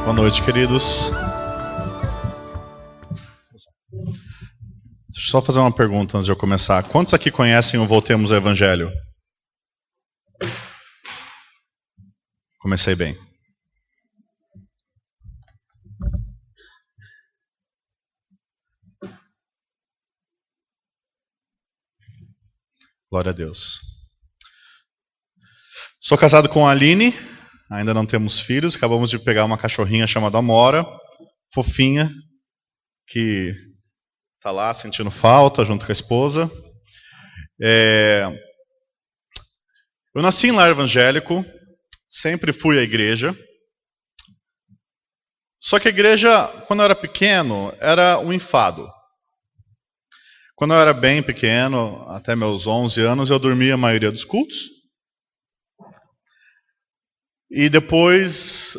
Boa noite, queridos. Deixa eu só fazer uma pergunta antes de eu começar. Quantos aqui conhecem o Voltemos ao Evangelho? Comecei bem. Glória a Deus. Sou casado com a Aline, ainda não temos filhos, acabamos de pegar uma cachorrinha chamada Amora, fofinha, que está lá sentindo falta junto com a esposa. Eu nasci em lar evangélico, sempre fui à igreja. Só que a igreja, quando eu era pequeno, era um enfado. Quando eu era bem pequeno, até meus 11 anos, eu dormia a maioria dos cultos. E depois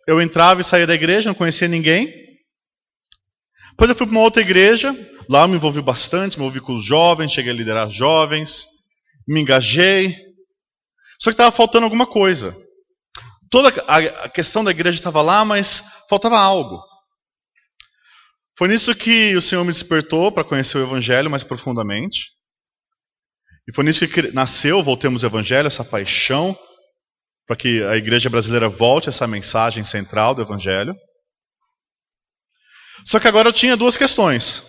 eu entrava e saía da igreja, não conhecia ninguém. Depois eu fui para uma outra igreja, lá eu me envolvi bastante, me envolvi com os jovens, cheguei a liderar jovens, me engajei. Só que estava faltando alguma coisa. Toda a questão da igreja estava lá, mas faltava algo. Foi nisso que o Senhor me despertou para conhecer o Evangelho mais profundamente. E foi nisso que nasceu Voltemos ao Evangelho, essa paixão para que a igreja brasileira volte a essa mensagem central do Evangelho. Só que agora eu tinha duas questões.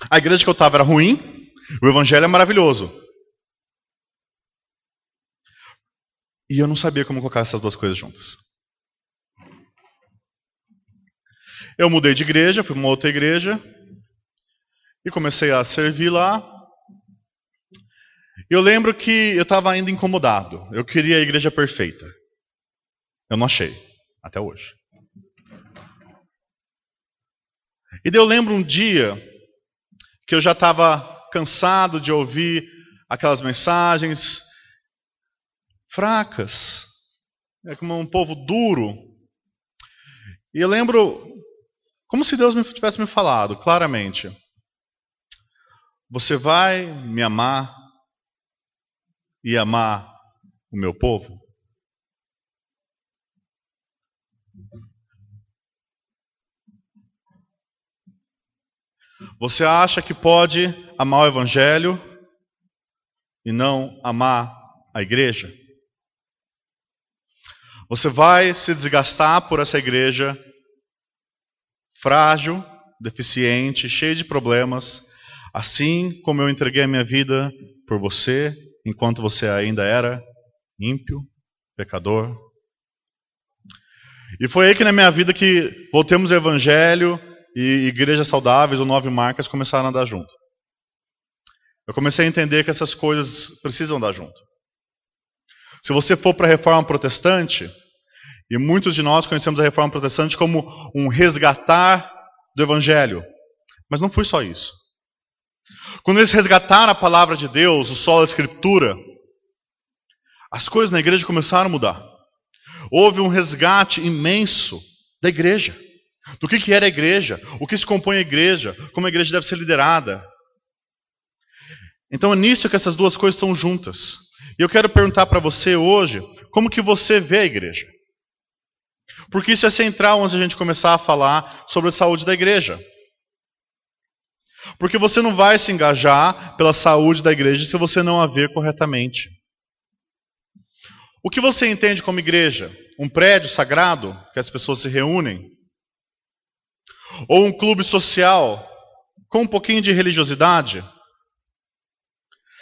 A igreja que eu estava era ruim, o Evangelho é maravilhoso. E eu não sabia como colocar essas duas coisas juntas. Eu mudei de igreja, fui para uma outra igreja e comecei a servir lá. Eu lembro que eu estava ainda incomodado. Eu queria a igreja perfeita. Eu não achei, até hoje. E daí eu lembro um dia que eu já estava cansado de ouvir aquelas mensagens fracas, como um povo duro. E eu lembro como se Deus tivesse me falado claramente: você vai me amar e amar o meu povo? Você acha que pode amar o Evangelho e não amar a igreja? Você vai se desgastar por essa igreja frágil, deficiente, cheia de problemas, assim como eu entreguei a minha vida por você, enquanto você ainda era ímpio, pecador. E foi aí que na minha vida que Voltemos ao Evangelho e Igrejas Saudáveis ou 9 Marcas começaram a andar junto. Eu comecei a entender que essas coisas precisam andar junto. Se você for para a Reforma Protestante, e muitos de nós conhecemos a Reforma Protestante como um resgatar do Evangelho, mas não foi só isso. Quando eles resgataram a palavra de Deus, o solo da Escritura, as coisas na igreja começaram a mudar. Houve um resgate imenso da igreja. Do que era a igreja, o que se compõe a igreja, como a igreja deve ser liderada. Então é nisso que essas duas coisas estão juntas. E eu quero perguntar para você hoje, como que você vê a igreja? Porque isso é central antes de a gente começar a falar sobre a saúde da igreja. Porque você não vai se engajar pela saúde da igreja se você não a ver corretamente. O que você entende como igreja? Um prédio sagrado, que as pessoas se reúnem? Ou um clube social com um pouquinho de religiosidade?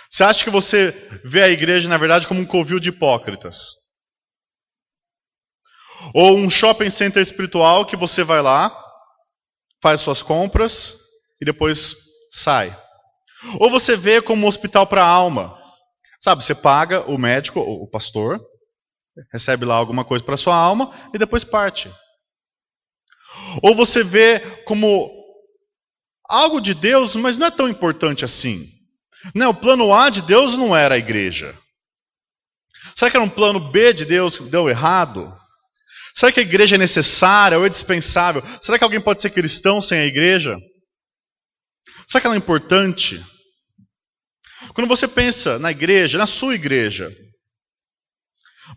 Você acha que você vê a igreja, na verdade, como um covil de hipócritas? Ou um shopping center espiritual que você vai lá, faz suas compras e depois sai? Ou você vê como um hospital para a alma? Sabe, você paga o médico, o pastor, recebe lá alguma coisa para sua alma e depois parte. Ou você vê como algo de Deus, mas não é tão importante assim. Não, o plano A de Deus não era a igreja. Será que era um plano B de Deus que deu errado? Será que a igreja é necessária ou é dispensável? Será que alguém pode ser cristão sem a igreja? Será que ela é importante? Quando você pensa na igreja, na sua igreja,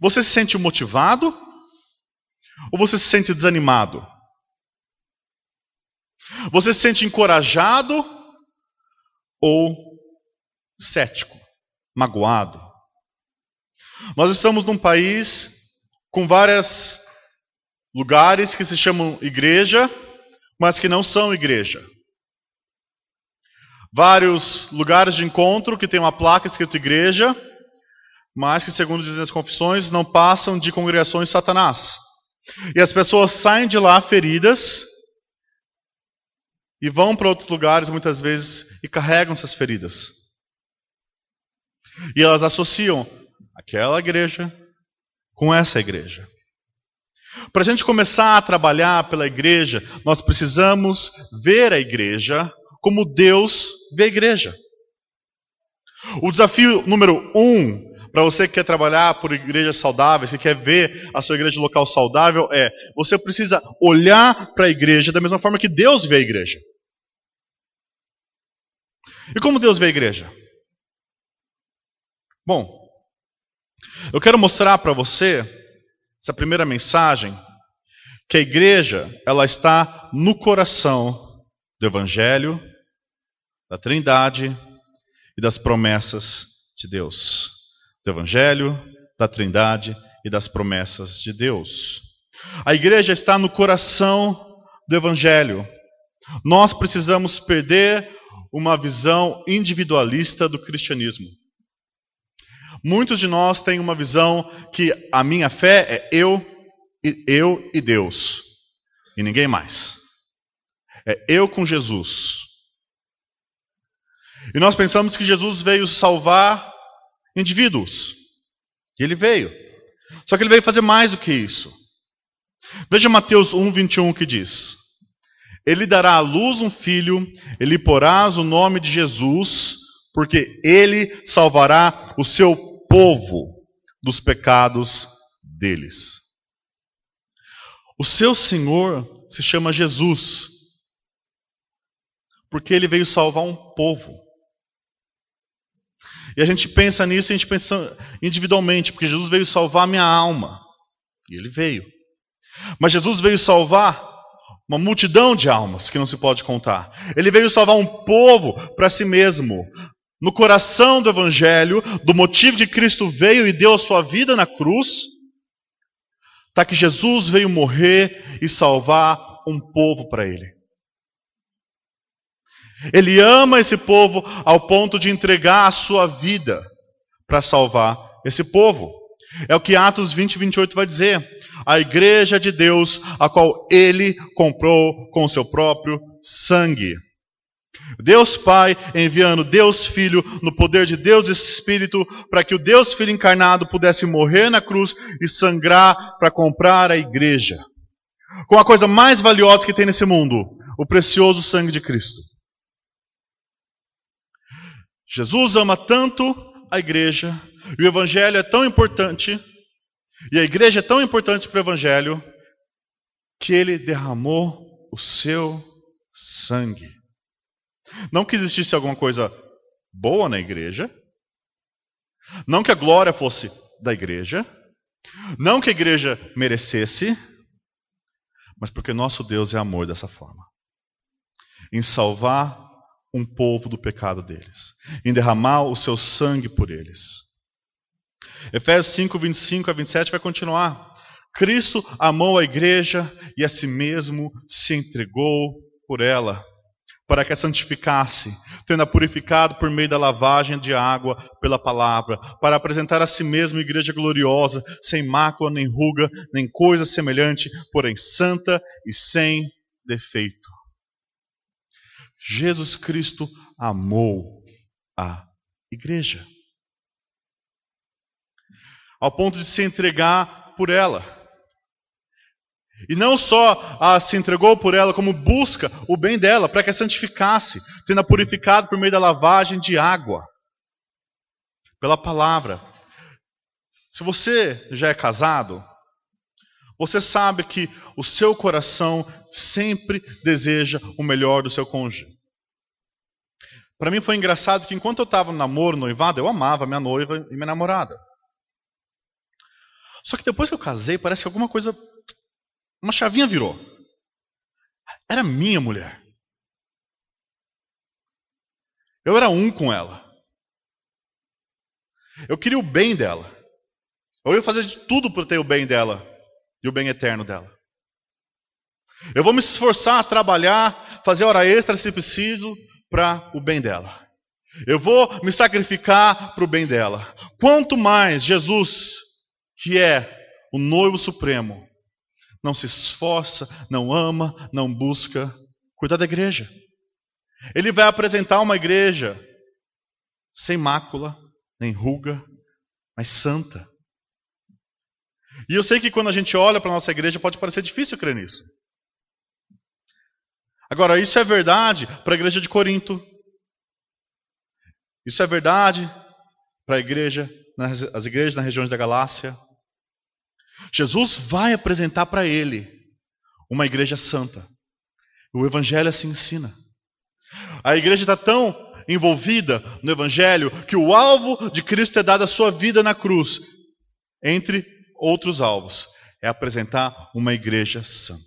você se sente motivado? Ou você se sente desanimado? Você se sente encorajado ou cético, magoado? Nós estamos num país com vários lugares que se chamam igreja, mas que não são igreja. Vários lugares de encontro que tem uma placa escrito igreja, mas que, segundo dizem as confissões, não passam de congregações de Satanás. E as pessoas saem de lá feridas e vão para outros lugares muitas vezes e carregam essas feridas. E elas associam aquela igreja com essa igreja. Para a gente começar a trabalhar pela igreja, nós precisamos ver a igreja como Deus vê a igreja. O desafio número 1 para você que quer trabalhar por igrejas saudáveis, que quer ver a sua igreja local saudável, é: você precisa olhar para a igreja da mesma forma que Deus vê a igreja. E como Deus vê a igreja? Bom, eu quero mostrar para você, essa primeira mensagem, que a igreja, ela está no coração do Evangelho, da Trindade e das promessas de Deus. Do Evangelho, da Trindade e das promessas de Deus. A igreja está no coração do Evangelho. Nós precisamos perder uma visão individualista do cristianismo. Muitos de nós têm uma visão que a minha fé é eu e Deus. E ninguém mais. É eu com Jesus. E nós pensamos que Jesus veio salvar indivíduos. E ele veio. Só que ele veio fazer mais do que isso. Veja Mateus 1:21 que diz: Ele dará à luz um filho, ele porás o nome de Jesus, porque ele salvará o seu povo dos pecados deles. O seu Senhor se chama Jesus, porque ele veio salvar um povo. E a gente pensa nisso, a gente pensa individualmente, porque Jesus veio salvar a minha alma. E ele veio. Mas Jesus veio salvar uma multidão de almas que não se pode contar. Ele veio salvar um povo para si mesmo. No coração do Evangelho, do motivo que Cristo veio e deu a sua vida na cruz, está que Jesus veio morrer e salvar um povo para ele. Ele ama esse povo ao ponto de entregar a sua vida para salvar esse povo. É o que Atos 20:28 vai dizer. A igreja de Deus, a qual ele comprou com o seu próprio sangue. Deus Pai enviando Deus Filho no poder de Deus Espírito para que o Deus Filho encarnado pudesse morrer na cruz e sangrar para comprar a igreja. Com a coisa mais valiosa que tem nesse mundo, o precioso sangue de Cristo. Jesus ama tanto a igreja, e o Evangelho é tão importante, e a igreja é tão importante para o Evangelho, que ele derramou o seu sangue. Não que existisse alguma coisa boa na igreja, não que a glória fosse da igreja, não que a igreja merecesse, mas porque nosso Deus é amor dessa forma. Em salvar um povo do pecado deles, em derramar o seu sangue por eles. Efésios 5:25-27 vai continuar. Cristo amou a igreja e a si mesmo se entregou por ela, para que a santificasse, tendo-a purificado por meio da lavagem de água pela palavra, para apresentar a si mesmo igreja gloriosa, sem mácula, nem ruga, nem coisa semelhante, porém santa e sem defeito. Jesus Cristo amou a igreja, ao ponto de se entregar por ela. E não só se entregou por ela, como busca o bem dela, para que a santificasse, tendo-a purificado por meio da lavagem de água, pela palavra. Se você já é casado, você sabe que o seu coração sempre deseja o melhor do seu cônjuge. Para mim foi engraçado que enquanto eu estava no namoro, noivado, eu amava minha noiva e minha namorada. Só que depois que eu casei, parece que alguma coisa Uma chavinha virou. Era minha mulher. Eu era um com ela. Eu queria o bem dela. Eu ia fazer de tudo para ter o bem dela e o bem eterno dela. Eu vou me esforçar a trabalhar, fazer hora extra se preciso para o bem dela. Eu vou me sacrificar para o bem dela. Quanto mais Jesus, que é o noivo supremo, não se esforça, não ama, não busca cuidar da igreja. Ele vai apresentar uma igreja sem mácula, nem ruga, mas santa. E eu sei que quando a gente olha para a nossa igreja pode parecer difícil crer nisso. Agora, isso é verdade para a igreja de Corinto. Isso é verdade para as igrejas nas regiões da Galácia. Jesus vai apresentar para ele uma igreja santa. O Evangelho assim ensina. A igreja está tão envolvida no Evangelho que o alvo de Cristo é dar a sua vida na cruz. Entre outros alvos, é apresentar uma igreja santa.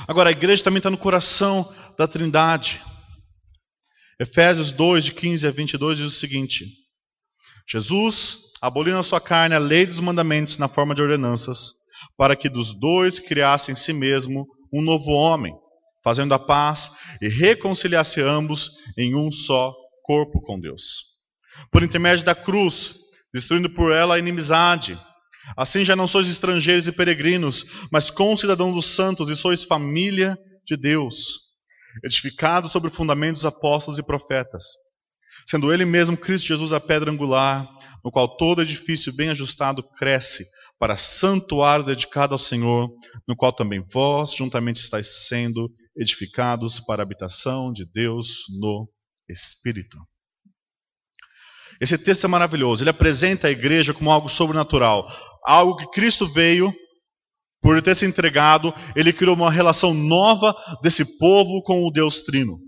Agora, a igreja também está no coração da Trindade. Efésios 2, de 15 a 22, diz o seguinte: Jesus aboliu na sua carne a lei dos mandamentos na forma de ordenanças, para que dos dois criasse em si mesmo um novo homem, fazendo a paz e reconciliasse ambos em um só corpo com Deus. Por intermédio da cruz, destruindo por ela a inimizade. Assim já não sois estrangeiros e peregrinos, mas concidadãos dos santos e sois família de Deus, edificados sobre o fundamento dos apóstolos e profetas, sendo ele mesmo Cristo Jesus a pedra angular, no qual todo edifício bem ajustado cresce para santuário dedicado ao Senhor, no qual também vós juntamente estáis sendo edificados para a habitação de Deus no Espírito. Esse texto é maravilhoso. Ele apresenta a igreja como algo sobrenatural, algo que Cristo veio, por ter se entregado, ele criou uma relação nova desse povo com o Deus Trino.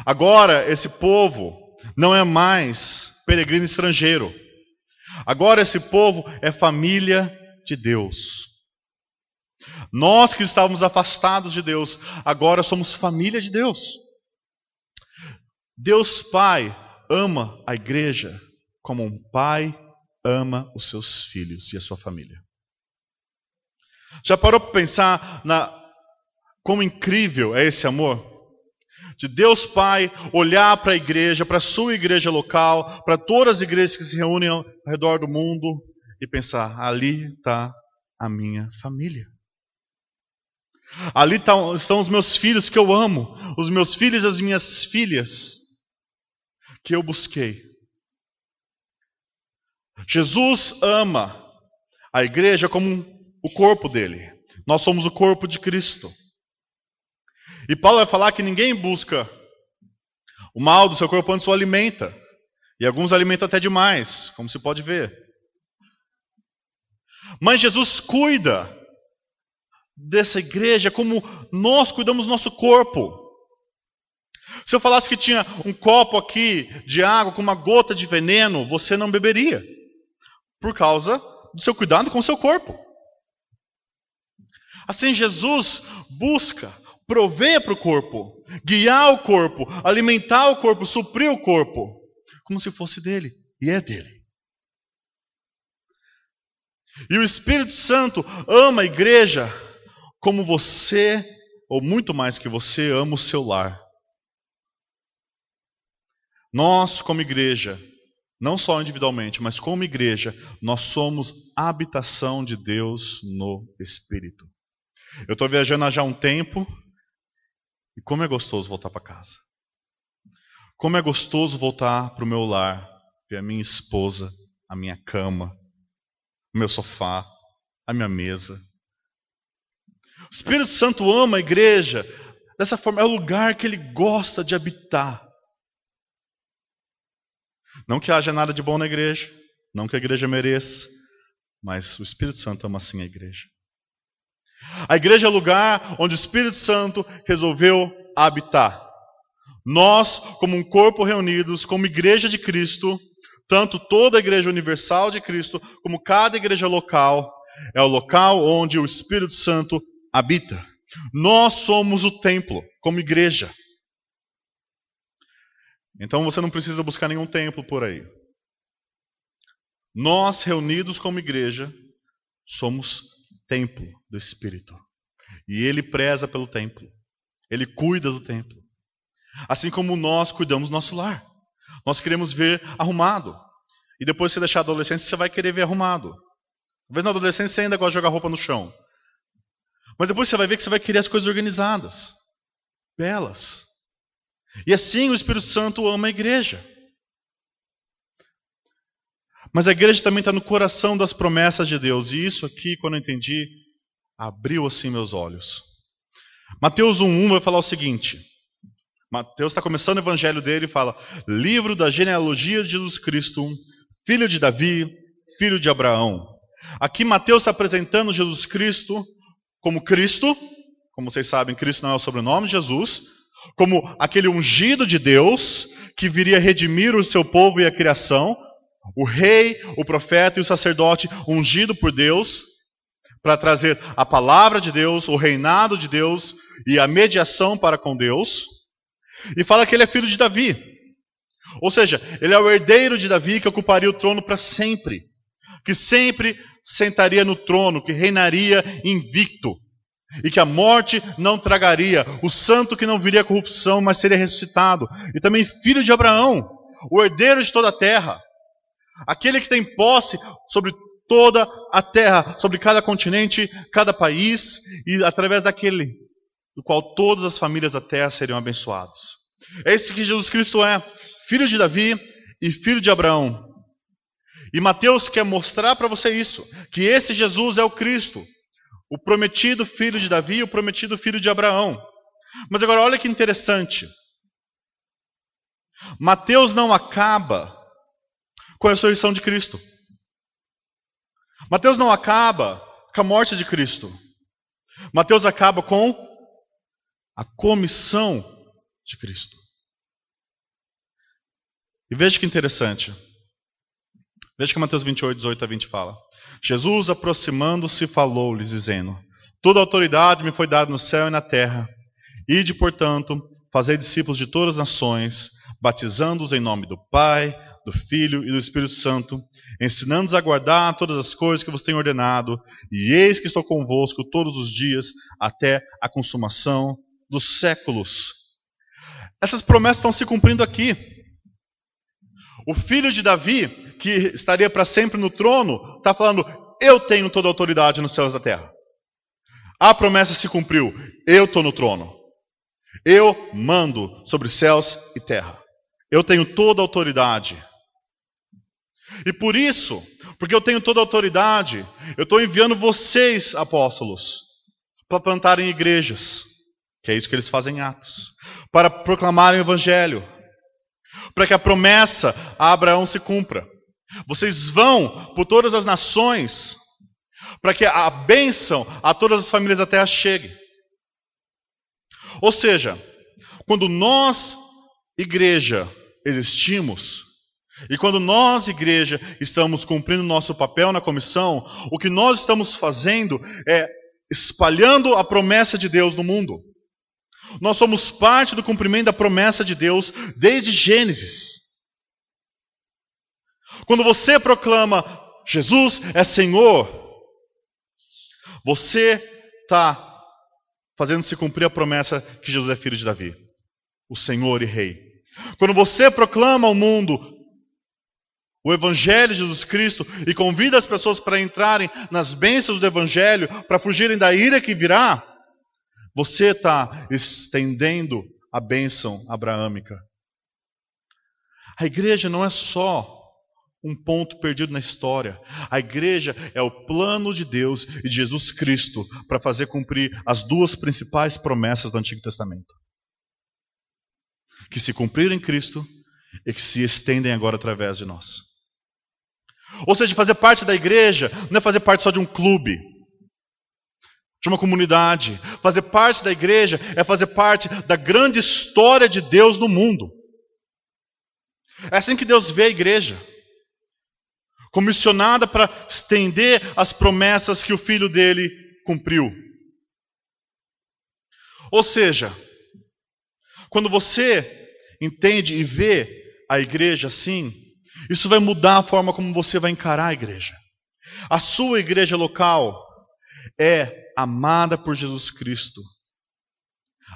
Agora, esse povo não é mais peregrino estrangeiro. Agora, esse povo é família de Deus. Nós que estávamos afastados de Deus, agora somos família de Deus. Deus Pai ama a igreja como um pai ama os seus filhos e a sua família. Já parou para pensar como incrível é esse amor? De Deus Pai olhar para a igreja, para a sua igreja local, para todas as igrejas que se reúnem ao redor do mundo e pensar, ali está a minha família. Ali estão os meus filhos que eu amo, os meus filhos e as minhas filhas que eu busquei. Jesus ama a igreja como o corpo dele. Nós somos o corpo de Cristo. E Paulo vai falar que ninguém busca o mal do seu corpo antes o alimenta. E alguns alimentam até demais, como se pode ver. Mas Jesus cuida dessa igreja como nós cuidamos do nosso corpo. Se eu falasse que tinha um copo aqui de água com uma gota de veneno, você não beberia. Por causa do seu cuidado com o seu corpo. Assim, Jesus busca prover para o corpo, guiar o corpo, alimentar o corpo, suprir o corpo, como se fosse dele, e é dele. E o Espírito Santo ama a igreja como você, ou muito mais que você, ama o seu lar. Nós, como igreja, não só individualmente, mas como igreja, nós somos a habitação de Deus no Espírito. Eu estou viajando há já um tempo, e como é gostoso voltar para casa. Como é gostoso voltar para o meu lar, ver a minha esposa, a minha cama, o meu sofá, a minha mesa. O Espírito Santo ama a igreja, dessa forma, é o lugar que ele gosta de habitar. Não que haja nada de bom na igreja, não que a igreja mereça, mas o Espírito Santo ama sim a igreja. A igreja é o lugar onde o Espírito Santo resolveu habitar. Nós, como um corpo reunidos, como igreja de Cristo, tanto toda a igreja universal de Cristo, como cada igreja local, é o local onde o Espírito Santo habita. Nós somos o templo, como igreja. Então você não precisa buscar nenhum templo por aí. Nós, reunidos como igreja, somos templo do Espírito. E Ele preza pelo templo. Ele cuida do templo. Assim como nós cuidamos do nosso lar. Nós queremos ver arrumado. E depois que você deixar a adolescência, você vai querer ver arrumado. Talvez na adolescência você ainda gosta de jogar roupa no chão. Mas depois você vai ver que você vai querer as coisas organizadas. Belas. E assim o Espírito Santo ama a igreja. Mas a igreja também está no coração das promessas de Deus. E isso aqui, quando eu entendi, abriu assim meus olhos. Mateus 1:1 vai falar o seguinte. Mateus está começando o evangelho dele e fala: livro da genealogia de Jesus Cristo, filho de Davi, filho de Abraão. Aqui Mateus está apresentando Jesus Cristo como Cristo. Como vocês sabem, Cristo não é o sobrenome de Jesus. Como aquele ungido de Deus que viria redimir o seu povo e a criação. O rei, o profeta e o sacerdote ungido por Deus para trazer a palavra de Deus, o reinado de Deus e a mediação para com Deus. E fala que ele é filho de Davi. Ou seja, ele é o herdeiro de Davi que ocuparia o trono para sempre. Que sempre sentaria no trono, que reinaria invicto. E que a morte não tragaria. O santo que não viria a corrupção, mas seria ressuscitado. E também filho de Abraão, o herdeiro de toda a terra. Aquele que tem posse sobre toda a terra, sobre cada continente, cada país, e através daquele do qual todas as famílias da terra seriam abençoadas. É esse que Jesus Cristo é, filho de Davi e filho de Abraão. E Mateus quer mostrar para você isso, que esse Jesus é o Cristo, o prometido filho de Davi e o prometido filho de Abraão. Mas agora olha que interessante. Mateus não acaba com a ressurreição de Cristo. Mateus não acaba com a morte de Cristo. Mateus acaba com a comissão de Cristo. E veja que interessante. Veja que Mateus 28, 18 a 20 fala. Jesus, aproximando-se, falou-lhes, dizendo: toda autoridade me foi dada no céu e na terra. Ide, portanto, fazei discípulos de todas as nações, batizando-os em nome do Pai, do Filho e do Espírito Santo, ensinando-os a guardar todas as coisas que vos tenho ordenado, e eis que estou convosco todos os dias, até a consumação dos séculos. Essas promessas estão se cumprindo aqui. O filho de Davi, que estaria para sempre no trono, está falando: eu tenho toda a autoridade nos céus da terra. A promessa se cumpriu. Eu estou no trono. Eu mando sobre céus e terra. Eu tenho toda a autoridade. E por isso, porque eu tenho toda a autoridade, eu estou enviando vocês, apóstolos, para plantarem igrejas, que é isso que eles fazem em Atos, para proclamarem o evangelho, para que a promessa a Abraão se cumpra. Vocês vão por todas as nações, para que a bênção a todas as famílias da terra chegue. Ou seja, quando nós, igreja, existimos, e quando nós, igreja, estamos cumprindo nosso papel na comissão, o que nós estamos fazendo é espalhando a promessa de Deus no mundo. Nós somos parte do cumprimento da promessa de Deus desde Gênesis. Quando você proclama Jesus é Senhor, você está fazendo se cumprir a promessa que Jesus é filho de Davi, o Senhor e Rei. Quando você proclama ao mundo o Evangelho de Jesus Cristo e convida as pessoas para entrarem nas bênçãos do Evangelho, para fugirem da ira que virá, você está estendendo a bênção abraâmica. A igreja não é só um ponto perdido na história. A igreja é o plano de Deus e de Jesus Cristo para fazer cumprir as duas principais promessas do Antigo Testamento, que se cumpriram em Cristo e que se estendem agora através de nós. Ou seja, fazer parte da igreja não é fazer parte só de um clube, de uma comunidade. Fazer parte da igreja é fazer parte da grande história de Deus no mundo. É assim que Deus vê a igreja. comissionada para estender as promessas que o Filho dele cumpriu. Ou seja, quando você entende e vê a igreja assim, isso vai mudar a forma como você vai encarar a igreja. A sua igreja local é amada por Jesus Cristo,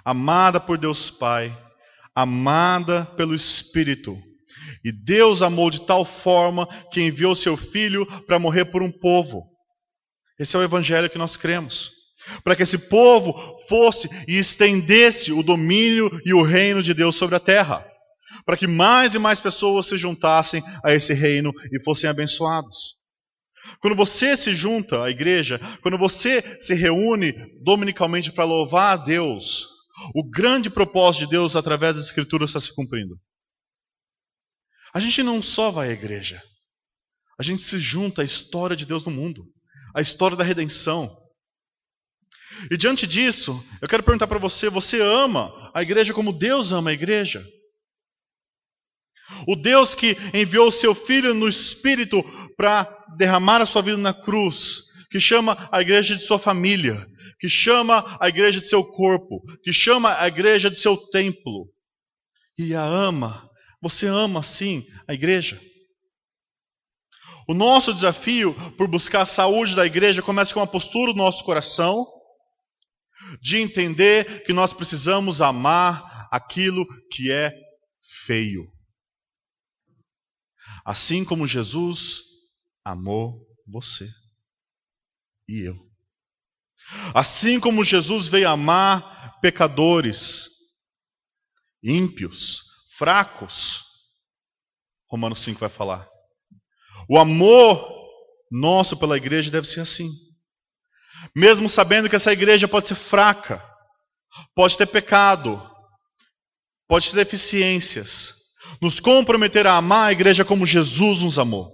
amada por Deus Pai, amada pelo Espírito. E Deus amou de tal forma que enviou seu Filho para morrer por um povo. Esse é o evangelho que nós cremos. Para que esse povo fosse e estendesse o domínio e o reino de Deus sobre a terra. Para que mais e mais pessoas se juntassem a esse reino e fossem abençoados. Quando você se junta à igreja, quando você se reúne dominicalmente para louvar a Deus, o grande propósito de Deus através das Escrituras está se cumprindo. A gente não só vai à igreja, a gente se junta à história de Deus no mundo, à história da redenção. E diante disso, eu quero perguntar para você, você ama a igreja como Deus ama a igreja? O Deus que enviou o seu Filho no Espírito para derramar a sua vida na cruz, que chama a igreja de sua família, que chama a igreja de seu corpo, que chama a igreja de seu templo, e a ama. Você ama, sim, a igreja? O nosso desafio por buscar a saúde da igreja começa com uma postura do nosso coração, de entender que nós precisamos amar aquilo que é feio. Assim como Jesus amou você e eu. Assim como Jesus veio amar pecadores, ímpios, fracos, Romanos 5 vai falar. O amor nosso pela igreja deve ser assim. Mesmo sabendo que essa igreja pode ser fraca, pode ter pecado, pode ter deficiências, nos comprometer a amar a igreja como Jesus nos amou.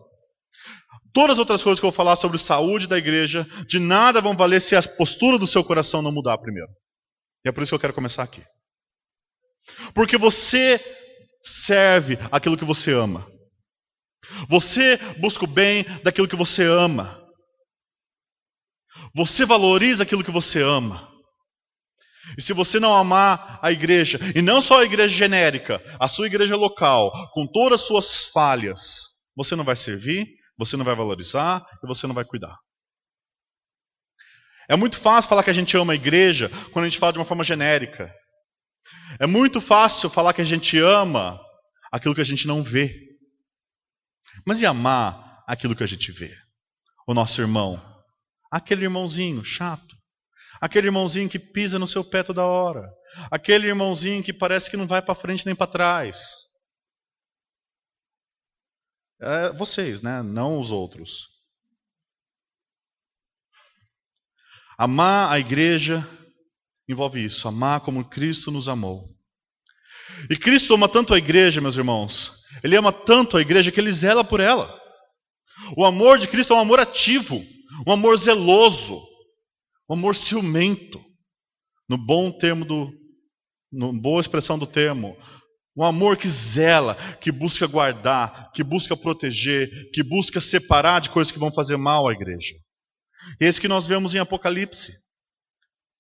Todas as outras coisas que eu vou falar sobre saúde da igreja, de nada vão valer se a postura do seu coração não mudar primeiro. E é por isso que eu quero começar aqui. Porque você serve aquilo que você ama. Você busca o bem daquilo que você ama. Você valoriza aquilo que você ama. E se você não amar a igreja, e não só a igreja genérica, a sua igreja local, com todas as suas falhas, você não vai servir, você não vai valorizar e você não vai cuidar. É muito fácil falar que a gente ama a igreja quando a gente fala de uma forma genérica. É muito fácil falar que a gente ama aquilo que a gente não vê. Mas e amar aquilo que a gente vê? O nosso irmão, aquele irmãozinho chato, aquele irmãozinho que pisa no seu pé toda hora, aquele irmãozinho que parece que não vai para frente nem para trás. Vocês, né? Não os outros. Amar a igreja envolve isso, amar como Cristo nos amou. E Cristo ama tanto a igreja, meus irmãos, Ele ama tanto a igreja que Ele zela por ela. O amor de Cristo é um amor ativo, um amor zeloso, um amor ciumento, no boa expressão do termo. Um amor que zela, que busca guardar, que busca proteger, que busca separar de coisas que vão fazer mal à igreja. E é isso que nós vemos em Apocalipse.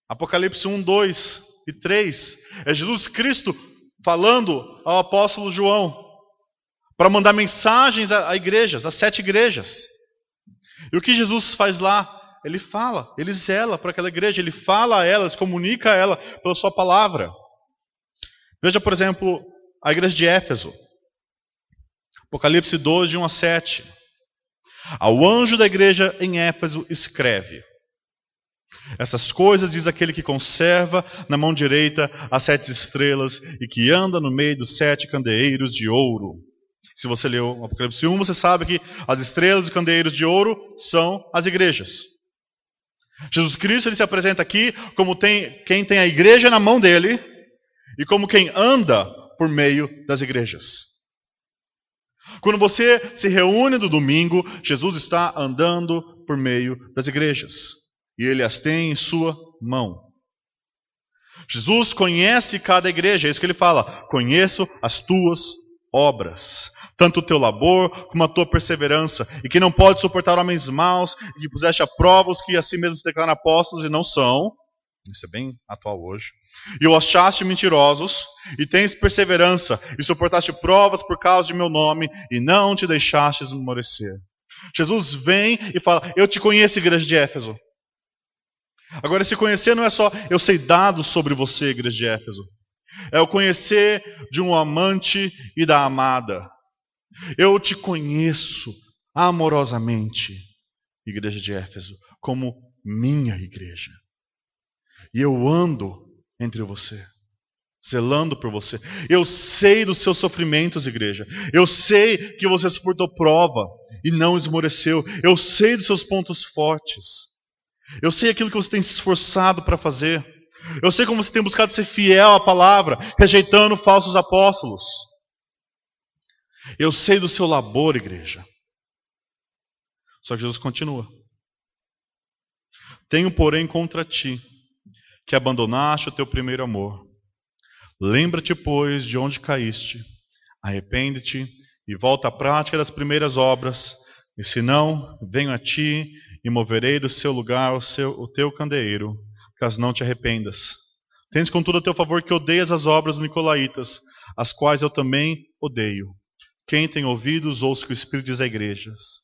Apocalipse 1, 2 e 3. É Jesus Cristo falando ao apóstolo João para mandar mensagens a igrejas, às 7 igrejas. E o que Jesus faz lá? Ele fala, ele zela para aquela igreja, ele fala a elas, comunica a ela pela sua palavra. Veja, por exemplo, a igreja de Éfeso. Apocalipse 2, de 1 a 7. Ao anjo da igreja em Éfeso escreve: essas coisas diz aquele que conserva na mão direita as 7 estrelas e que anda no meio dos 7 candeeiros de ouro. Se você leu Apocalipse 1, você sabe que as estrelas e candeeiros de ouro são as igrejas. Jesus Cristo ele se apresenta aqui como quem tem a igreja na mão dele e como quem anda por meio das igrejas. Quando você se reúne no domingo, Jesus está andando por meio das igrejas. E Ele as tem em sua mão. Jesus conhece cada igreja, é isso que Ele fala. Conheço as tuas obras. tanto o teu labor como a tua perseverança, e que não pode suportar homens maus, e que puseste a prova os que a si mesmos se declaram apóstolos e não são. Isso é bem atual hoje. E o achaste mentirosos, e tens perseverança, e suportaste provas por causa de meu nome, e não te deixaste esmorecer. Jesus vem e fala: eu te conheço, igreja de Éfeso. Agora, esse conhecer não é só eu sei dados sobre você, igreja de Éfeso. É o conhecer de um amante e da amada. Eu te conheço amorosamente, igreja de Éfeso, como minha igreja. E eu ando entre você, zelando por você. Eu sei dos seus sofrimentos, igreja. Eu sei que você suportou prova e não esmoreceu. Eu sei dos seus pontos fortes. Eu sei aquilo que você tem se esforçado para fazer. Eu sei como você tem buscado ser fiel à palavra, rejeitando falsos apóstolos. Eu sei do seu labor, igreja. Só que Jesus continua. Tenho, porém, contra ti, que abandonaste o teu primeiro amor. Lembra-te, pois, de onde caíste. Arrepende-te e volta à prática das primeiras obras. E se não, venho a ti e moverei do seu lugar o teu candeeiro, caso não te arrependas. Tens contudo a teu favor que odeias as obras dos nicolaítas, as quais eu também odeio. Quem tem ouvidos, ouça o que o Espírito diz a igrejas.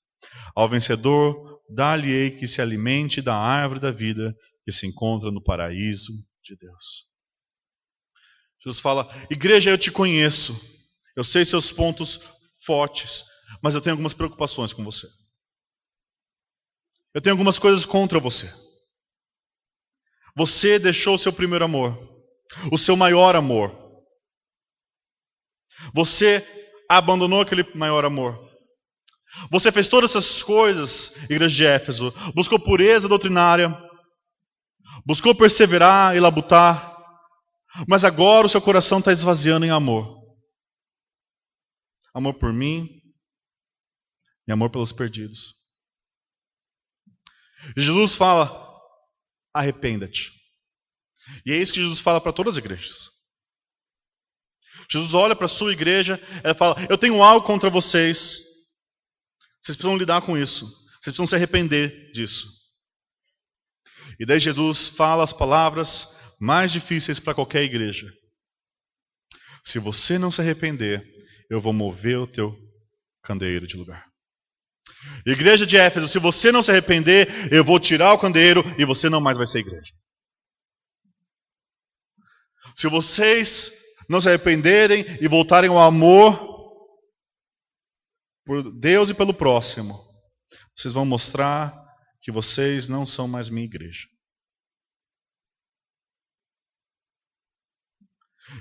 Ao vencedor, dar-lhe-ei que se alimente da árvore da vida que se encontra no paraíso de Deus. Jesus fala: igreja, eu te conheço. Eu sei seus pontos fortes, mas eu tenho algumas preocupações com você. Eu tenho algumas coisas contra você. Você deixou o seu primeiro amor, o seu maior amor. Você abandonou aquele maior amor. Você fez todas essas coisas, igreja de Éfeso. Buscou pureza doutrinária, buscou perseverar e labutar, mas agora o seu coração está esvaziando em amor. Amor por mim e amor pelos perdidos. E Jesus fala: arrependa-te. E é isso que Jesus fala para todas as igrejas. Jesus olha para a sua igreja e fala: eu tenho algo contra vocês. Vocês precisam lidar com isso. Vocês precisam se arrepender disso. E daí Jesus fala as palavras mais difíceis para qualquer igreja. Se você não se arrepender, eu vou mover o teu candeeiro de lugar. Igreja de Éfeso, se você não se arrepender, eu vou tirar o candeeiro e você não mais vai ser igreja. Se vocês não se arrependerem e voltarem ao amor por Deus e pelo próximo, vocês vão mostrar que vocês não são mais minha igreja.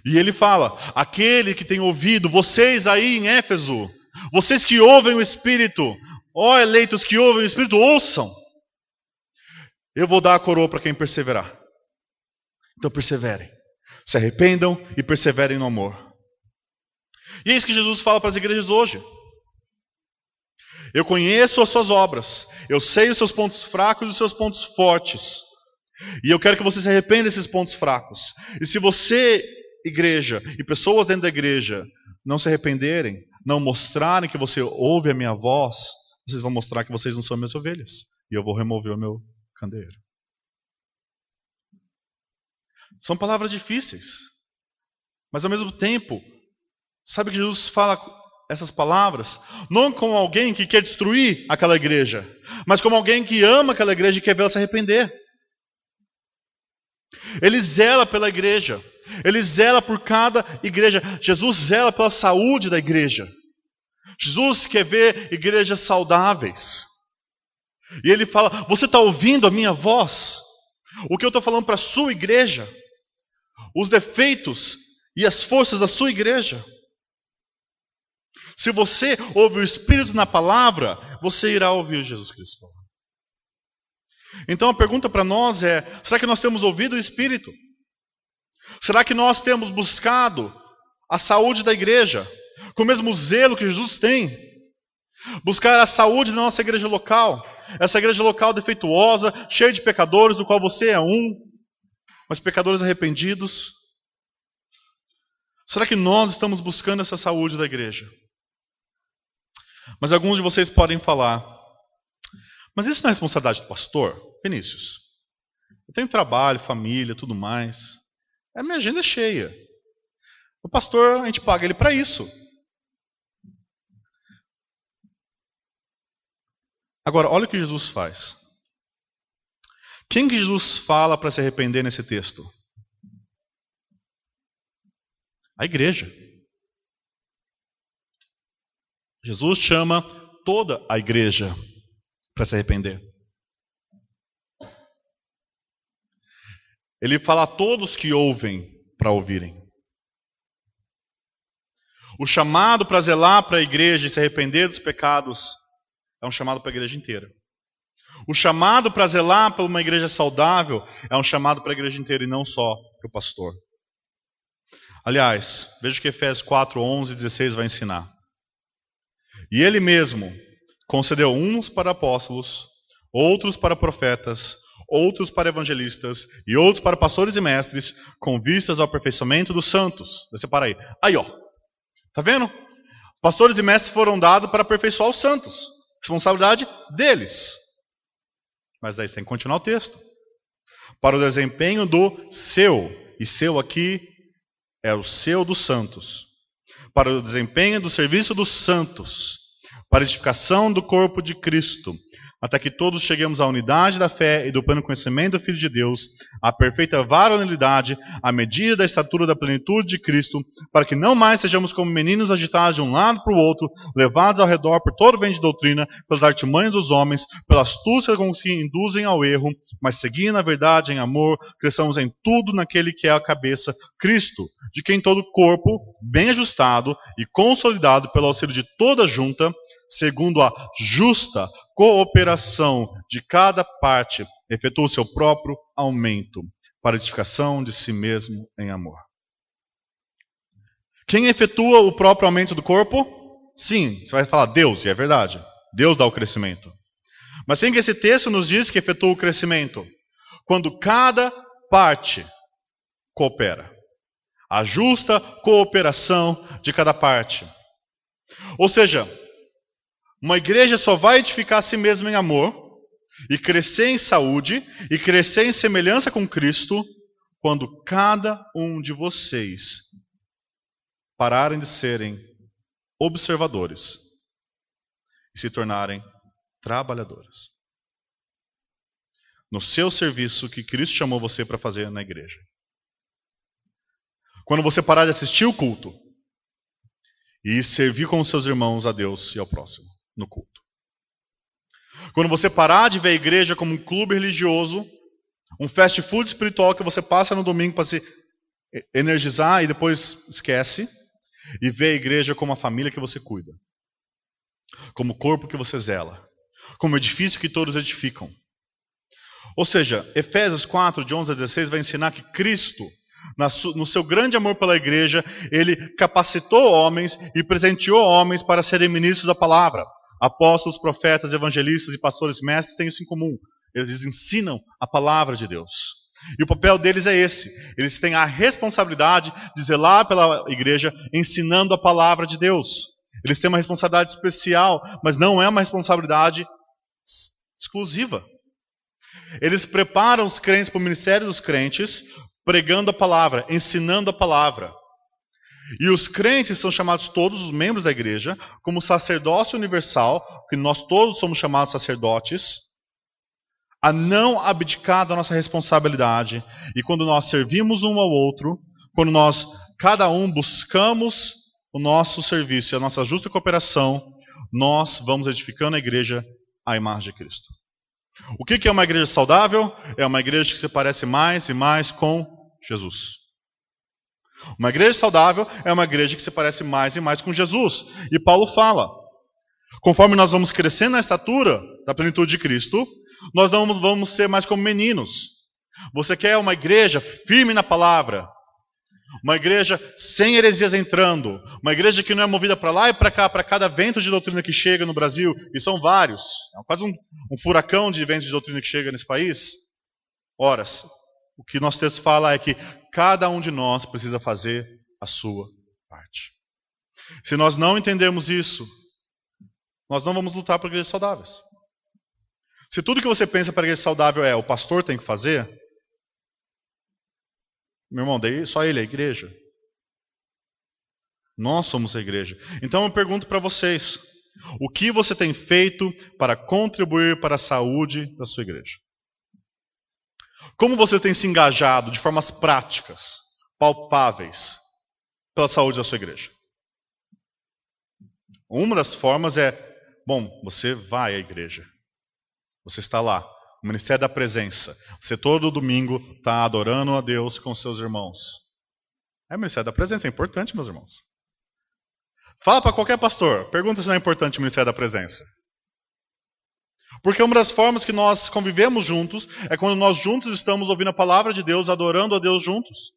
E ele fala: aquele que tem ouvido, vocês aí em Éfeso, vocês que ouvem o Espírito, ó eleitos que ouvem o Espírito, ouçam. Eu vou dar a coroa para quem perseverar. Então perseverem. Se arrependam e perseverem no amor. E é isso que Jesus fala para as igrejas hoje. Eu conheço as suas obras. Eu sei os seus pontos fracos e os seus pontos fortes. E eu quero que você se arrependa desses pontos fracos. E se você, igreja, e pessoas dentro da igreja, não se arrependerem, não mostrarem que você ouve a minha voz, vocês vão mostrar que vocês não são minhas ovelhas. E eu vou remover o meu candeeiro. São palavras difíceis. Mas ao mesmo tempo, sabe que Jesus fala essas palavras não como alguém que quer destruir aquela igreja, mas como alguém que ama aquela igreja e quer vê-la se arrepender. Ele zela pela igreja. Ele zela por cada igreja. Jesus zela pela saúde da igreja. Jesus quer ver igrejas saudáveis. E ele fala: você está ouvindo a minha voz? O que eu estou falando para a sua igreja? Os defeitos e as forças da sua igreja. Se você ouve o Espírito na palavra, você irá ouvir Jesus Cristo falar. Então a pergunta para nós é: será que nós temos ouvido o Espírito? Será que nós temos buscado a saúde da igreja com o mesmo zelo que Jesus tem? Buscar a saúde da nossa igreja local, essa igreja local defeituosa, cheia de pecadores, do qual você é um, mas pecadores arrependidos. Será que nós estamos buscando essa saúde da igreja? Mas alguns de vocês podem falar, mas isso não é responsabilidade do pastor? Vinícius, eu tenho trabalho, família, tudo mais. A minha agenda é cheia. O pastor, a gente paga ele para isso. Agora, olha o que Jesus faz. Quem que Jesus fala para se arrepender nesse texto? A igreja. Jesus chama toda a igreja para se arrepender. Ele fala a todos que ouvem para ouvirem. O chamado para zelar para a igreja e se arrepender dos pecados é um chamado para a igreja inteira. O chamado para zelar por uma igreja saudável é um chamado para a igreja inteira e não só para o pastor. Aliás, veja o que Efésios 4, 11 e 16 vai ensinar. E ele mesmo concedeu uns para apóstolos, outros para profetas, outros para evangelistas e outros para pastores e mestres, com vistas ao aperfeiçoamento dos santos. Separa aí. Aí, ó. Tá vendo? Pastores e mestres foram dados para aperfeiçoar os santos. Responsabilidade deles. Mas aí você tem que continuar o texto. Para o desempenho do seu. E seu aqui é o seu dos santos. Para o desempenho do serviço dos santos. Para a edificação do corpo de Cristo. Até que todos cheguemos à unidade da fé e do pleno conhecimento do Filho de Deus, à perfeita varonilidade, à medida da estatura da plenitude de Cristo, para que não mais sejamos como meninos agitados de um lado para o outro, levados ao redor por todo vento de doutrina, pelas artimanhas dos homens, pela astúcia com que induzem ao erro, mas seguindo a verdade em amor, cresçamos em tudo naquele que é a cabeça, Cristo, de quem todo o corpo, bem ajustado e consolidado pelo auxílio de toda junta, segundo a justa cooperação de cada parte, efetua o seu próprio aumento para a edificação de si mesmo em amor. Quem efetua o próprio aumento do corpo? Sim, você vai falar Deus, e é verdade. Deus dá o crescimento. Mas quem que esse texto nos diz que efetua o crescimento? Quando cada parte coopera. A justa cooperação de cada parte. Ou seja, uma igreja só vai edificar a si mesma em amor, e crescer em saúde, e crescer em semelhança com Cristo, quando cada um de vocês pararem de serem observadores e se tornarem trabalhadores. No seu serviço que Cristo chamou você para fazer na igreja. Quando você parar de assistir o culto e servir com os seus irmãos a Deus e ao próximo. No culto. Quando você parar de ver a igreja como um clube religioso, um fast food espiritual que você passa no domingo para se energizar e depois esquece, e ver a igreja como a família que você cuida, como corpo que você zela, como edifício que todos edificam. Ou seja, Efésios 4, de 11 a 16 vai ensinar que Cristo, no seu grande amor pela igreja, ele capacitou homens e presenteou homens para serem ministros da palavra. Apóstolos, profetas, evangelistas e pastores mestres têm isso em comum. Eles ensinam a palavra de Deus. E o papel deles é esse. Eles têm a responsabilidade de zelar pela igreja, ensinando a palavra de Deus. Eles têm uma responsabilidade especial, mas não é uma responsabilidade exclusiva. Eles preparam os crentes para o ministério dos crentes, pregando a palavra, ensinando a palavra. E os crentes são chamados, todos os membros da igreja, como sacerdócio universal, que nós todos somos chamados sacerdotes, a não abdicar da nossa responsabilidade. E quando nós servimos um ao outro, quando nós, cada um, buscamos o nosso serviço e a nossa justa cooperação, nós vamos edificando a igreja à imagem de Cristo. O que é uma igreja saudável? É uma igreja que se parece mais e mais com Jesus. Uma igreja saudável é uma igreja que se parece mais e mais com Jesus. E Paulo fala, conforme nós vamos crescendo na estatura da plenitude de Cristo, nós não vamos ser mais como meninos. Você quer uma igreja firme na palavra, uma igreja sem heresias entrando, uma igreja que não é movida para lá e para cá, para cada vento de doutrina que chega no Brasil, e são vários, é quase um furacão de ventos de doutrina que chega nesse país. Ora, o que nosso texto fala é que cada um de nós precisa fazer a sua parte. Se nós não entendermos isso, nós não vamos lutar por igrejas saudáveis. Se tudo que você pensa para igreja saudável é o pastor tem que fazer, meu irmão, daí só ele é a igreja. Nós somos a igreja. Então eu pergunto para vocês, o que você tem feito para contribuir para a saúde da sua igreja? Como você tem se engajado de formas práticas, palpáveis, pela saúde da sua igreja? Uma das formas é, você vai à igreja. Você está lá, o ministério da presença. Você todo domingo está adorando a Deus com seus irmãos. É o ministério da presença, é importante, meus irmãos. Fala para qualquer pastor, pergunta se não é importante o ministério da presença. Porque uma das formas que nós convivemos juntos é quando nós juntos estamos ouvindo a palavra de Deus, adorando a Deus juntos.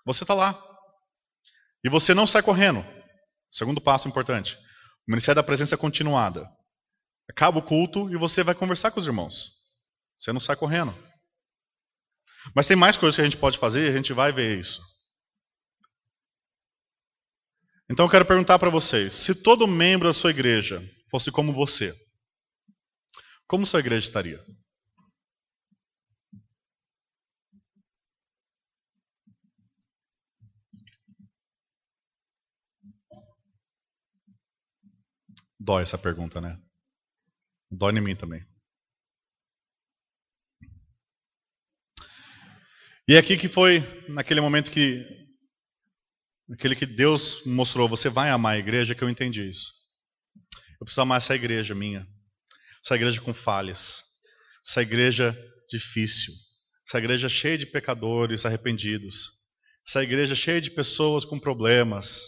Você está lá. E você não sai correndo. Segundo passo importante. O ministério da presença é continuada. Acaba o culto e você vai conversar com os irmãos. Você não sai correndo. Mas tem mais coisas que a gente pode fazer e a gente vai ver isso. Então eu quero perguntar para vocês, se todo membro da sua igreja fosse como você, como sua igreja estaria? Dói essa pergunta, né? Dói em mim também. E aqui que foi, naquele momento aquele que Deus mostrou, você vai amar a igreja, que eu entendi isso. Eu preciso amar essa igreja minha. Essa igreja com falhas. Essa igreja difícil. Essa igreja cheia de pecadores arrependidos. Essa igreja cheia de pessoas com problemas.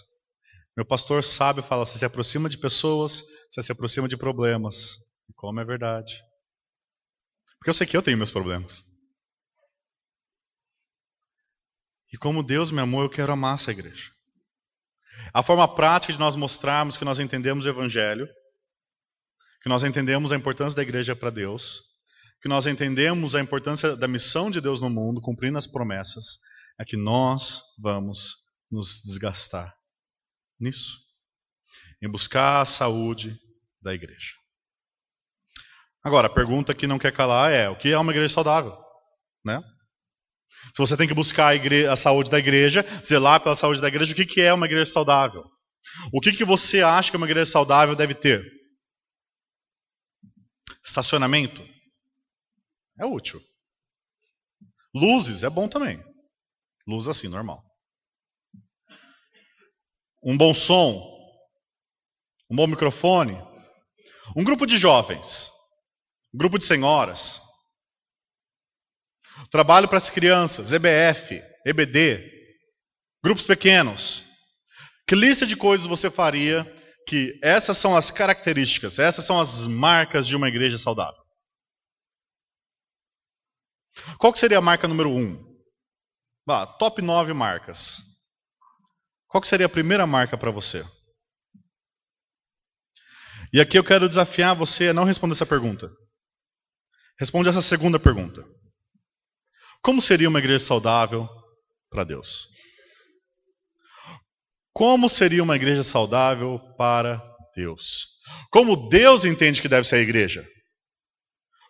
Meu pastor sabe falar, você se aproxima de pessoas, você se aproxima de problemas. E como é verdade. Porque eu sei que eu tenho meus problemas. E como Deus me amou, eu quero amar essa igreja. A forma prática de nós mostrarmos que nós entendemos o Evangelho, que nós entendemos a importância da igreja para Deus, que nós entendemos a importância da missão de Deus no mundo, cumprindo as promessas, é que nós vamos nos desgastar nisso, em buscar a saúde da igreja. Agora, a pergunta que não quer calar é, o que é uma igreja saudável? Né? Se você tem que buscar a saúde da igreja, zelar pela saúde da igreja, o que é uma igreja saudável? O que você acha que uma igreja saudável deve ter? Estacionamento? É útil. Luzes? É bom também. Luz assim, normal. Um bom som? Um bom microfone? Um grupo de jovens? Um grupo de senhoras? Trabalho para as crianças, EBF, EBD, grupos pequenos. Que lista de coisas você faria que essas são as características, essas são as marcas de uma igreja saudável? Qual que seria a marca número 1? Top 9 marcas. Qual que seria a primeira marca para você? E aqui eu quero desafiar você a não responder essa pergunta. Responde essa segunda pergunta. Como seria uma igreja saudável para Deus? Como seria uma igreja saudável para Deus? Como Deus entende que deve ser a igreja?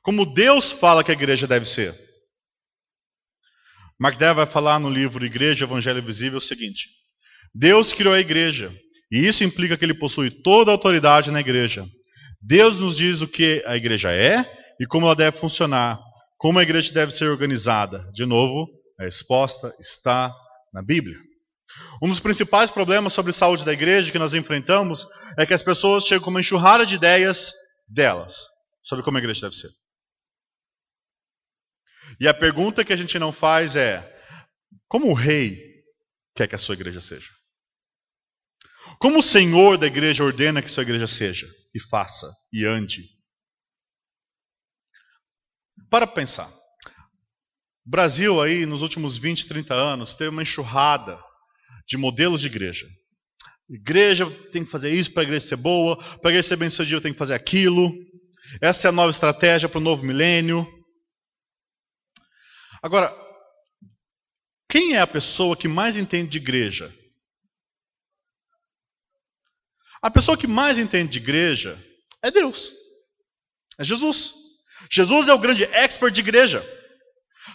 Como Deus fala que a igreja deve ser? Mark Dever vai falar no livro Igreja, Evangelho Visível o seguinte: Deus criou a igreja, e isso implica que ele possui toda a autoridade na igreja. Deus nos diz o que a igreja é e como ela deve funcionar. Como a igreja deve ser organizada? De novo, a resposta está na Bíblia. Um dos principais problemas sobre a saúde da igreja que nós enfrentamos é que as pessoas chegam com uma enxurrada de ideias delas sobre como a igreja deve ser. E a pergunta que a gente não faz é: como o rei quer que a sua igreja seja? Como o Senhor da igreja ordena que a sua igreja seja, e faça, e ande? Para pensar. O Brasil aí, nos últimos 20, 30 anos, teve uma enxurrada de modelos de igreja. Igreja tem que fazer isso para a igreja ser boa, para a igreja ser bem-sucedida tem que fazer aquilo. Essa é a nova estratégia para o novo milênio. Agora, quem é a pessoa que mais entende de igreja? A pessoa que mais entende de igreja é Deus. É Jesus. Jesus é o grande expert de igreja.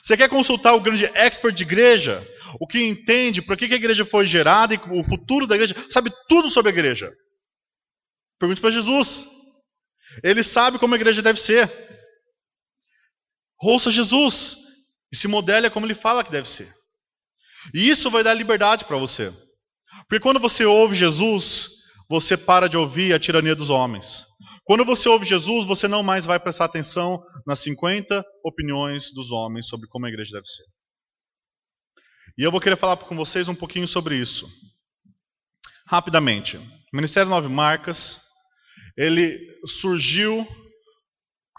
Você quer consultar o grande expert de igreja? O que entende por que a igreja foi gerada e o futuro da igreja, sabe tudo sobre a igreja. Pergunte para Jesus. Ele sabe como a igreja deve ser. Ouça Jesus e se modele como ele fala que deve ser. E isso vai dar liberdade para você. Porque quando você ouve Jesus, você para de ouvir a tirania dos homens. Quando você ouve Jesus, você não mais vai prestar atenção nas 50 opiniões dos homens sobre como a igreja deve ser. E eu vou querer falar com vocês um pouquinho sobre isso. Rapidamente. O Ministério 9 Marcas, ele surgiu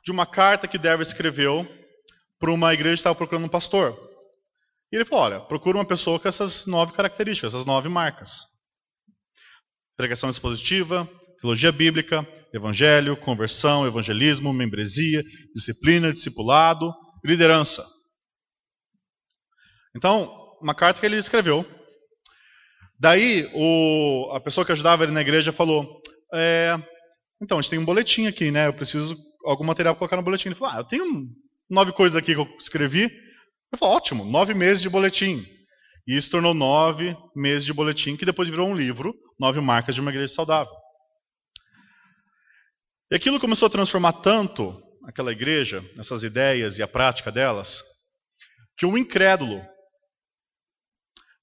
de uma carta que Dever escreveu para uma igreja que estava procurando um pastor. E ele falou, olha, procura uma pessoa com essas 9 características, essas 9 marcas. Pregação expositiva, teologia bíblica, evangelho, conversão, evangelismo, membresia, disciplina, discipulado, liderança. Então, uma carta que ele escreveu. Daí, a pessoa que ajudava ele na igreja falou, então, a gente tem um boletim aqui, né? Eu preciso de algum material para colocar no boletim. Ele falou, eu tenho 9 coisas aqui que eu escrevi. Eu falei, ótimo, 9 meses de boletim. E isso tornou 9 meses de boletim, que depois virou um livro, 9 marcas de uma igreja saudável. E aquilo começou a transformar tanto aquela igreja, essas ideias e a prática delas, que o incrédulo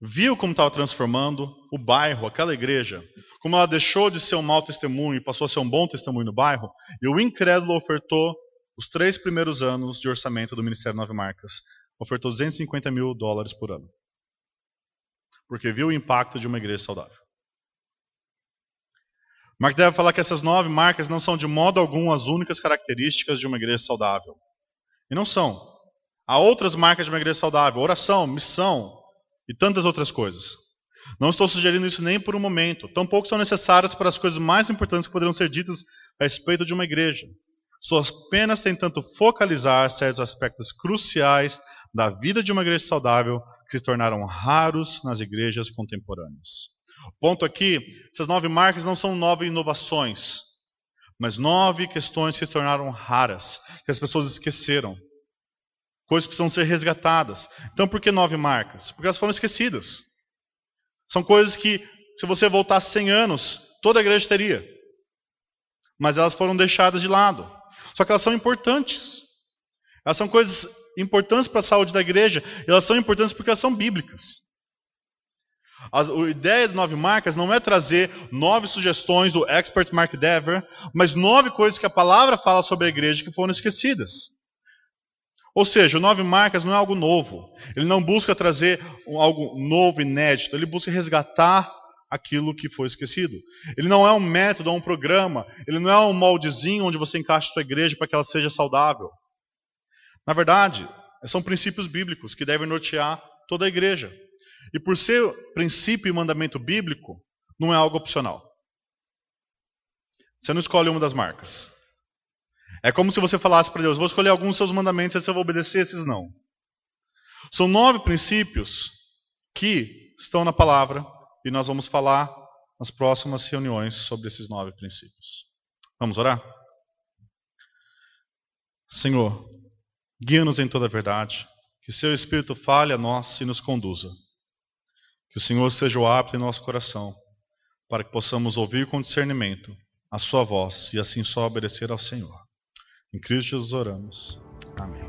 viu como estava transformando o bairro, aquela igreja, como ela deixou de ser um mau testemunho e passou a ser um bom testemunho no bairro, e o incrédulo ofertou os 3 primeiros anos de orçamento do Ministério 9 Marcas. Ofertou $250 mil por ano. Porque viu o impacto de uma igreja saudável. Mark deve falar que essas 9 marcas não são de modo algum as únicas características de uma igreja saudável. E não são. Há outras marcas de uma igreja saudável, oração, missão e tantas outras coisas. Não estou sugerindo isso nem por um momento. Tampouco são necessárias para as coisas mais importantes que poderiam ser ditas a respeito de uma igreja. Estou apenas tentando focalizar certos aspectos cruciais da vida de uma igreja saudável que se tornaram raros nas igrejas contemporâneas. O ponto aqui, essas 9 marcas não são 9 inovações, mas 9 questões que se tornaram raras, que as pessoas esqueceram. Coisas que precisam ser resgatadas. Então por que 9 marcas? Porque elas foram esquecidas. São coisas que, se você voltar 100 anos, toda a igreja teria. Mas elas foram deixadas de lado. Só que elas são importantes. Elas são coisas importantes para a saúde da igreja. E elas são importantes porque elas são bíblicas. A ideia de 9 marcas não é trazer 9 sugestões do expert Mark Dever, mas 9 coisas que a palavra fala sobre a igreja que foram esquecidas. Ou seja, o 9 marcas não é algo novo. Ele não busca trazer algo novo, inédito. Ele busca resgatar aquilo que foi esquecido. Ele não é um método, é um programa. Ele não é um moldezinho onde você encaixa a sua igreja para que ela seja saudável. Na verdade, são princípios bíblicos que devem nortear toda a igreja. E por ser princípio e mandamento bíblico, não é algo opcional. Você não escolhe uma das marcas. É como se você falasse para Deus, vou escolher alguns dos seus mandamentos, esses eu vou obedecer, esses não. São 9 princípios que estão na palavra e nós vamos falar nas próximas reuniões sobre esses 9 princípios. Vamos orar? Senhor, guia-nos em toda a verdade, que seu Espírito fale a nós e nos conduza. Que o Senhor seja o árbitro em nosso coração, para que possamos ouvir com discernimento a sua voz e assim só obedecer ao Senhor. Em Cristo Jesus oramos. Amém.